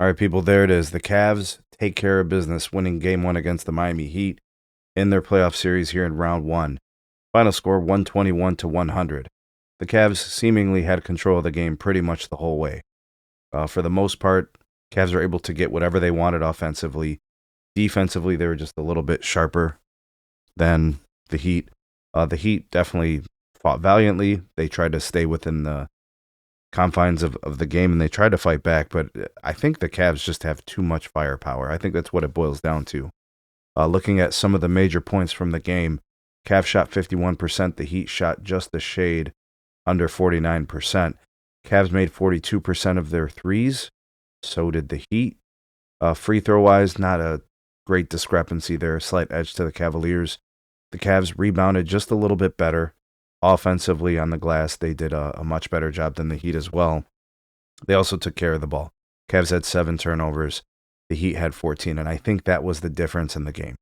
All right, people, there it is. The Cavs take care of business, winning game one against the Miami Heat in their playoff series here in round one. Final score 121 to 100. The Cavs seemingly had control of the game pretty much the whole way. For the most part, Cavs were able to get whatever they wanted offensively. Defensively, they were just a little bit sharper than the Heat. The Heat definitely fought valiantly. They tried to stay within the confines of the game, and they tried to fight back, but I think the Cavs just have too much firepower. I think that's what it boils down to. Looking at some of the major points from the game, Cavs shot 51%, the Heat shot just a shade under 49%. Cavs made 42% of their threes, so did the Heat. Free throw-wise, not a great discrepancy there, a slight edge to the Cavaliers. The Cavs rebounded just a little bit better. Offensively on the glass, they did a much better job than the Heat as well. They also took care of the ball. Cavs had 7 turnovers. The Heat had 14, and I think that was the difference in the game.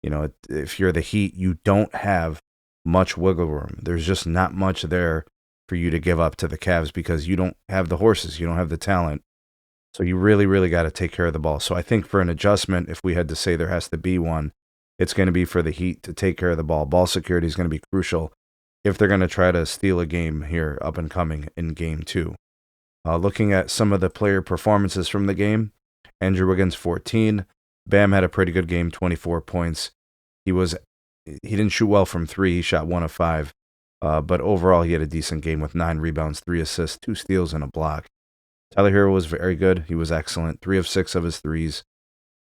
You know, if you're the Heat, you don't have much wiggle room. There's just not much there for you to give up to the Cavs because you don't have the horses. You don't have the talent. So you really, really got to take care of the ball. So I think for an adjustment, if we had to say there has to be one, it's going to be for the Heat to take care of the ball. Ball security is going to be crucial if they're going to try to steal a game here up and coming in game two. Looking at some of the player performances from the game, Andrew Wiggins 14. Bam had a pretty good game, 24 points. He didn't shoot well from 3. He shot 1 of 5. But overall, he had a decent game with 9 rebounds, 3 assists, 2 steals, and a block. Tyler Hero was very good. He was excellent. 3 of 6 of his threes,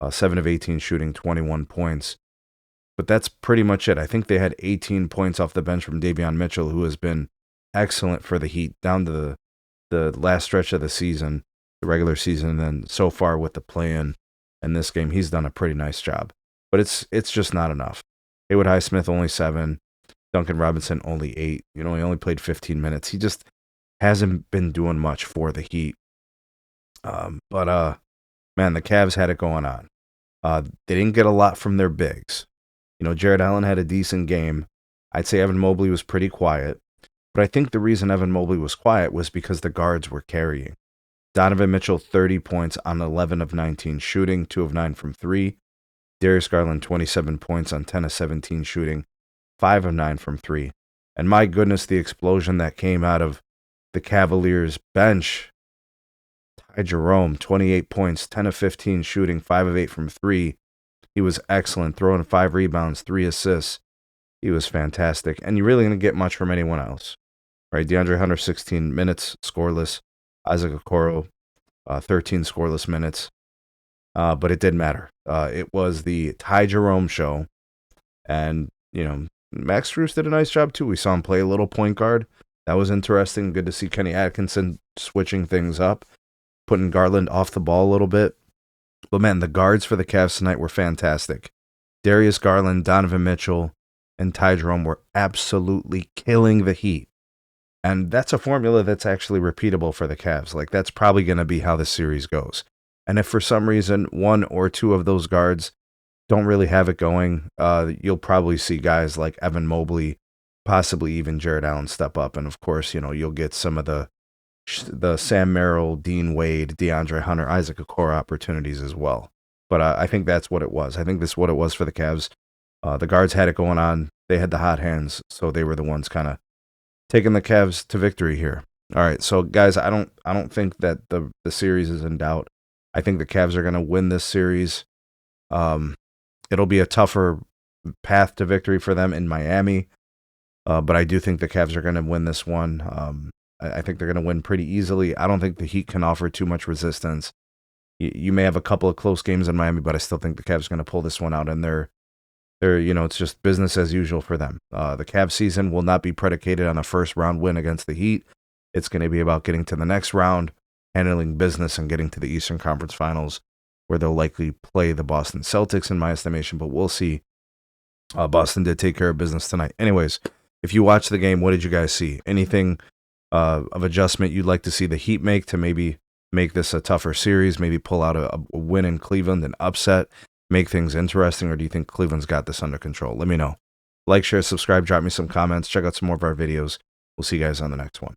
7 of 18 shooting, 21 points. But that's pretty much it. I think they had 18 points off the bench from Davion Mitchell, who has been excellent for the Heat down to the last stretch of the season, the regular season, and then so far with the play-in and this game, he's done a pretty nice job. But it's just not enough. Haywood Highsmith only 7, Duncan Robinson only 8. He only played 15 minutes. He just hasn't been doing much for the Heat. Man, the Cavs had it going on. They didn't get a lot from their bigs. Jared Allen had a decent game. I'd say Evan Mobley was pretty quiet. But I think the reason Evan Mobley was quiet was because the guards were carrying. Donovan Mitchell, 30 points on 11 of 19 shooting, 2 of 9 from 3. Darius Garland, 27 points on 10 of 17 shooting, 5 of 9 from 3. And my goodness, the explosion that came out of the Cavaliers bench. Jerome, 28 points, 10 of 15 shooting, 5 of 8 from 3. He was excellent, throwing 5 rebounds, 3 assists. He was fantastic. And you really didn't get much from anyone else. Right? DeAndre Hunter, 16 minutes, scoreless. Isaac Okoro, 13 scoreless minutes. But it didn't matter. It was the Ty Jerome show. And, Max Strus did a nice job too. We saw him play a little point guard. That was interesting. Good to see Kenny Atkinson switching things up, putting Garland off the ball a little bit. But man, the guards for the Cavs tonight were fantastic. Darius Garland, Donovan Mitchell, and Ty Jerome were absolutely killing the Heat. And that's a formula that's actually repeatable for the Cavs. Like, that's probably going to be how the series goes. And if for some reason 1 or 2 of those guards don't really have it going, you'll probably see guys like Evan Mobley, possibly even Jared Allen step up. And of course, you'll get some of the Sam Merrill, Dean Wade, DeAndre Hunter, Isaac Okoro opportunities as well. But I think that's what it was. I think this is what it was for the Cavs. The guards had it going on. They had the hot hands, so they were the ones kind of taking the Cavs to victory here. All right, so guys, I don't think that the series is in doubt. I think the Cavs are going to win this series. It'll be a tougher path to victory for them in Miami, but I do think the Cavs are going to win this one. I think they're going to win pretty easily. I don't think the Heat can offer too much resistance. You may have a couple of close games in Miami, but I still think the Cavs are going to pull this one out, and they're it's just business as usual for them. The Cavs season will not be predicated on a first round win against the Heat. It's going to be about getting to the next round, handling business, and getting to the Eastern Conference Finals, where they'll likely play the Boston Celtics in my estimation, but we'll see. Boston did take care of business tonight. Anyways, if you watched the game, what did you guys see? Anything of adjustment you'd like to see the Heat make to maybe make this a tougher series, maybe pull out a win in Cleveland, an upset, make things interesting, or do you think Cleveland's got this under control? Let me know. Like, share, subscribe, drop me some comments, check out some more of our videos. We'll see you guys on the next one.